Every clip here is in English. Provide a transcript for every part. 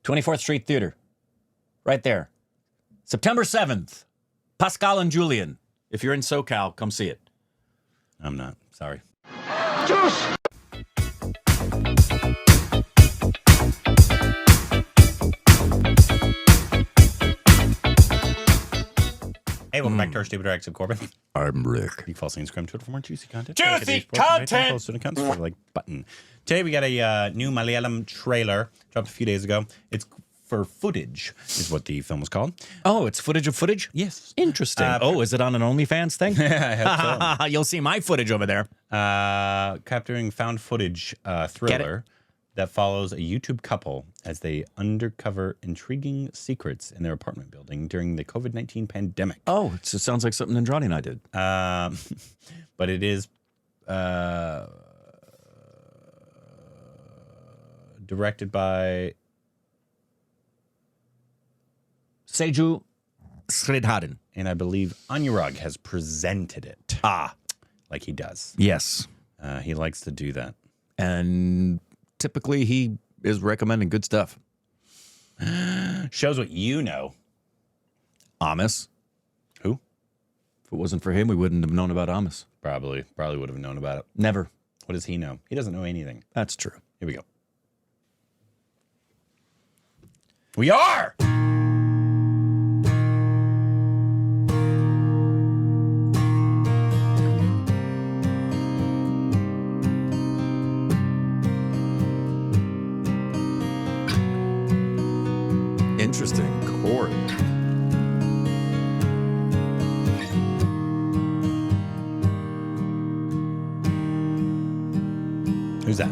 24th Street Theater. Right there. September 7th. Pascal and Julian. If you're in SoCal, come see it. I'm not. Sorry. Juice! Hey, welcome back to our Stupid Reacts of Corbin. I'm Rick. You can follow us on Instagram, Twitter for more juicy content. Juicy content! For the like button. Today we got a new Malayalam trailer dropped a few days ago. It's for footage, is what the film was called. Oh, it's footage of footage? Yes. Interesting. Is it on an OnlyFans thing? I hope so. You'll see my footage over there. Capturing found footage thriller that follows a YouTube couple as they uncover intriguing secrets in their apartment building during the COVID-19 pandemic. Oh, it sounds like something Andrade and I did. But it is directed by Saiju Sreedharan. And I believe Anurag has presented it. Like he does. Yes. He likes to do that. And typically he is recommending good stuff. Shows what you know. Amos. Who? If it wasn't for him, we wouldn't have known about Amos. Probably would have known about it. Never. What does he know? He doesn't know anything. That's true. Here we go. We are! Interesting chord. Who's that?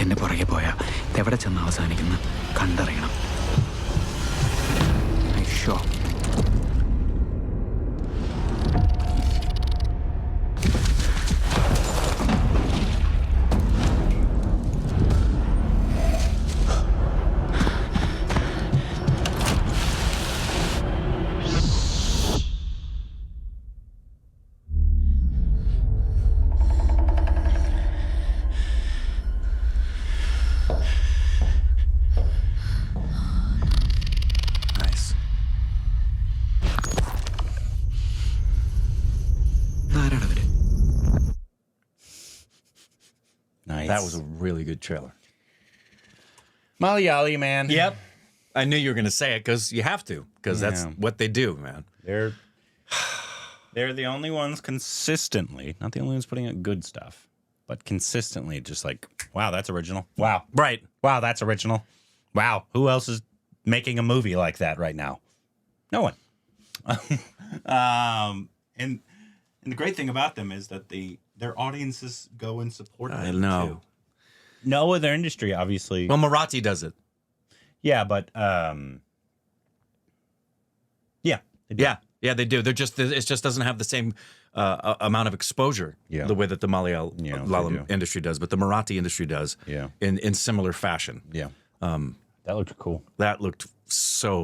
എന്നെ പുറകെ പോയാ ഇതെവിടെ ചെന്ന് അവസാനിക്കുന്ന കണ്ടറിയണം. Show Nice. That was a really good trailer. Malayali, man. Yep. I knew you were going to say it because you have to, because that's what they do, man. They're the only ones consistently, not the only ones putting out good stuff, but consistently just like, wow, that's original. Wow. Right. Wow, that's original. Wow. Who else is making a movie like that right now? No one. And the great thing about them is that their audiences go and support them. I know. Too. No other industry, obviously. Well, Marathi does it. Yeah, but yeah, they do. Yeah, they do. It just doesn't have the same amount of exposure the way that the Malayalam industry does, but the Marathi industry does. In similar fashion. Yeah. That looked cool. That looked so.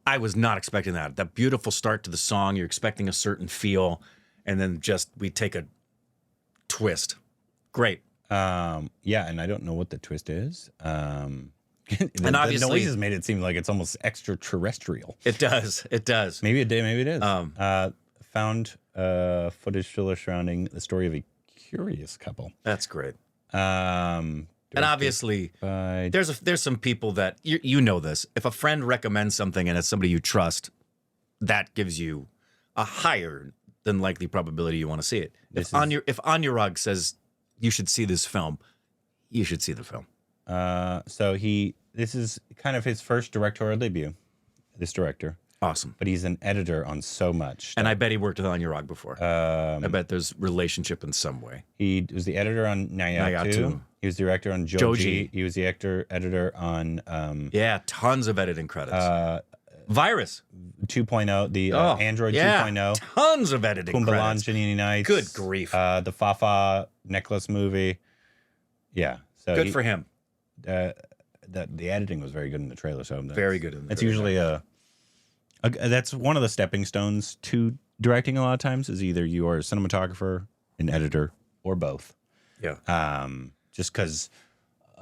I was not expecting that. That beautiful start to the song. You're expecting a certain feel, and then just we take a twist. Great. Yeah, and I don't know what the twist is. And the obviously, noises made it seem like it's almost extraterrestrial. It does. It does. Maybe it is. Found footage surrounding the story of a curious couple. That's great. And obviously, there's some people that you know this. If a friend recommends something and it's somebody you trust, that gives you a higher than likely probability you want to see it. If Anurag says you should see this film, you should see the film. So this is kind of his first directorial debut. This director. Awesome. But he's an editor on so much. And I bet he worked with Anurag before. I bet there's relationship in some way. He was the editor on Nayatu. He was the director on Joji. He was the editor on... tons of editing credits. Virus 2.0, the Android 2.0. Tons of editing Kumbalan, credits. Janini Nights. Good grief. The Fafa necklace movie. Yeah. So good for him. The editing was very good in the trailer. So very good in the trailer. It's usually that's one of the stepping stones to directing a lot of times is either you are a cinematographer, an editor, or both. Yeah. Just because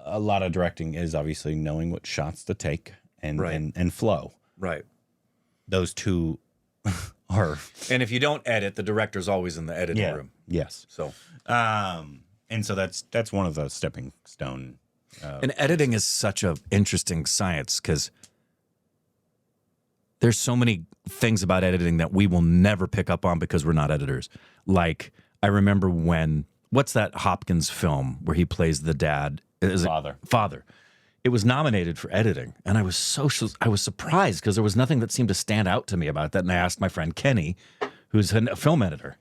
a lot of directing is obviously knowing what shots to take and flow. Right. Those two are. And if you don't edit, the director's always in the editing room. Yes. So. And so that's one of the stepping stone. And editing is such an interesting science because there's so many things about editing that we will never pick up on because we're not editors. Like, I remember what's that Hopkins film where he plays the dad? Father. It was nominated for editing, and I was surprised because there was nothing that seemed to stand out to me about that. And I asked my friend Kenny, who's a film editor,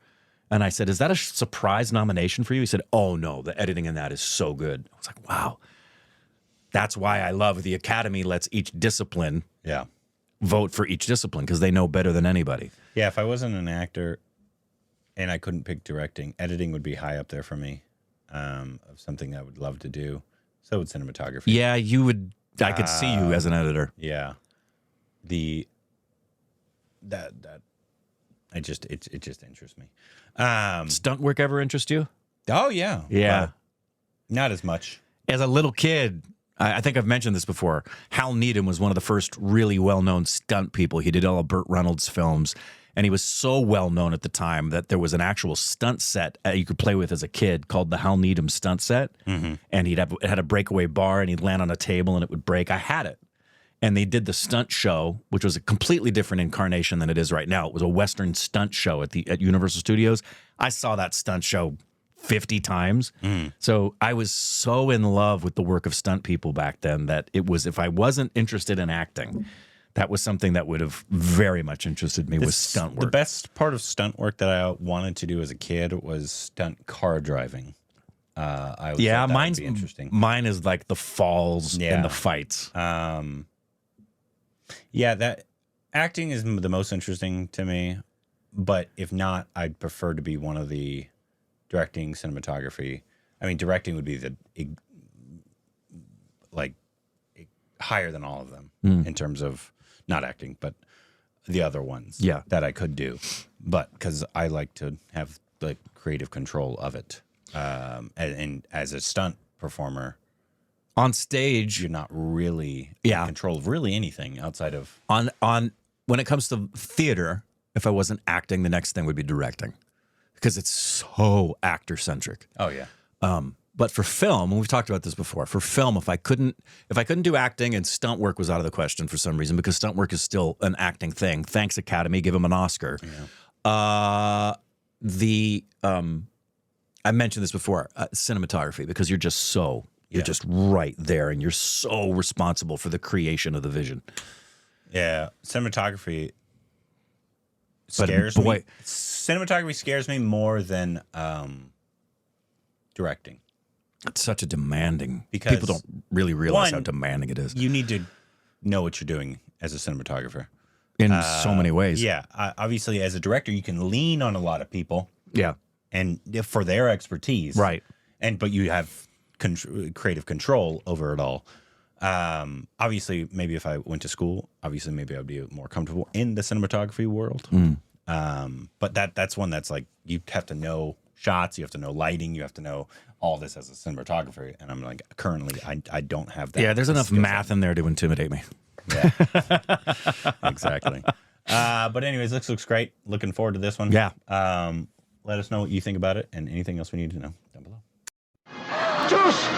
and I said, "Is that a surprise nomination for you?" He said, "Oh no, the editing in that is so good." I was like, "Wow." That's why I love the Academy lets each discipline vote for each discipline because they know better than anybody. Yeah, if I wasn't an actor and I couldn't pick directing, editing would be high up there for me of something I would love to do. So would cinematography. Yeah, you would. I could see you as an editor. Yeah, it just interests me. Stunt work ever interest you? Oh yeah, yeah. Not as much. As a little kid, I think I've mentioned this before. Hal Needham was one of the first really well-known stunt people. He did all of Burt Reynolds' films, and he was so well-known at the time that there was an actual stunt set you could play with as a kid called the Hal Needham stunt set, and it had a breakaway bar, and he'd land on a table, and it would break. I had it, and they did the stunt show, which was a completely different incarnation than it is right now. It was a Western stunt show at Universal Studios. I saw that stunt show 50 times. So I was so in love with the work of stunt people back then that it was, if I wasn't interested in acting, that was something that would have very much interested me was stunt work. The best part of stunt work that I wanted to do as a kid was stunt car driving. I always thought that would be interesting. Mine is like the falls and the fights. That acting is the most interesting to me. But if not, I'd prefer to be one of the directing, cinematography. I mean, directing would be higher than all of them in terms of not acting, but the other ones that I could do. But because I like to have the creative control of it. And as a stunt performer, on stage, you're not really in control of really anything outside of on when it comes to theater. If I wasn't acting, the next thing would be directing because it's so actor centric. Oh yeah. But for film, and we've talked about this before, for film, if I couldn't do acting and stunt work was out of the question for some reason because stunt work is still an acting thing. Thanks Academy, give them an Oscar. Yeah. I mentioned this before, cinematography, because you're just just right there and you're so responsible for the creation of the vision. Yeah, cinematography scares me. Cinematography scares me more than directing. It's such a demanding. Because people don't really realize how demanding it is. You need to know what you're doing as a cinematographer in so many ways. Yeah, obviously, as a director, you can lean on a lot of people. Yeah, and for their expertise, right? But you have creative control over it all. Obviously, maybe if I went to school, obviously maybe I'd be more comfortable in the cinematography world. But that's one that's like, you have to know shots, you have to know lighting, you have to know all this as a cinematographer. And I'm like, currently, I don't have that. Yeah, there's enough math in there to intimidate me. Yeah, exactly. But anyways, this looks great. Looking forward to this one. Yeah. Let us know what you think about it and anything else we need to know down below. Juice!